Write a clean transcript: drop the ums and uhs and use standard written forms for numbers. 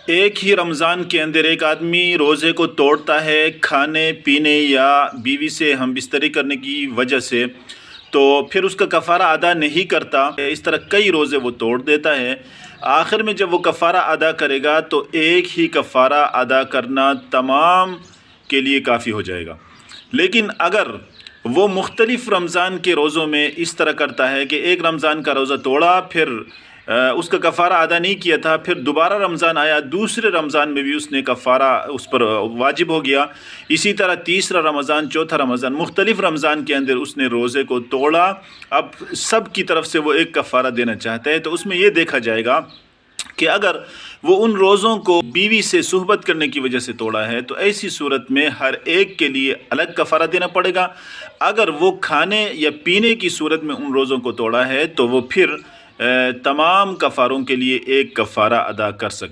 ایک ہی رمضان کے اندر ایک آدمی روزے کو توڑتا ہے کھانے پینے یا بیوی سے ہم بستری کرنے کی وجہ سے، تو پھر اس کا کفارہ ادا نہیں کرتا، اس طرح کئی روزے وہ توڑ دیتا ہے۔ آخر میں جب وہ کفارہ ادا کرے گا تو ایک ہی کفارہ ادا کرنا تمام کے لیے کافی ہو جائے گا۔ لیکن اگر وہ مختلف رمضان کے روزوں میں اس طرح کرتا ہے کہ ایک رمضان کا روزہ توڑا، پھر اس کا کفارہ ادا نہیں کیا تھا، پھر دوبارہ رمضان آیا، دوسرے رمضان میں بھی اس نے کفارہ اس پر واجب ہو گیا، اسی طرح تیسرا رمضان، چوتھا رمضان، مختلف رمضان کے اندر اس نے روزے کو توڑا، اب سب کی طرف سے وہ ایک کفارہ دینا چاہتا ہے، تو اس میں یہ دیکھا جائے گا کہ اگر وہ ان روزوں کو بیوی سے صحبت کرنے کی وجہ سے توڑا ہے تو ایسی صورت میں ہر ایک کے لیے الگ کفارہ دینا پڑے گا۔ اگر وہ کھانے یا پینے کی صورت میں ان روزوں کو توڑا ہے تو وہ پھر تمام کفاروں کے لیے ایک کفارہ ادا کر سکتا ہے۔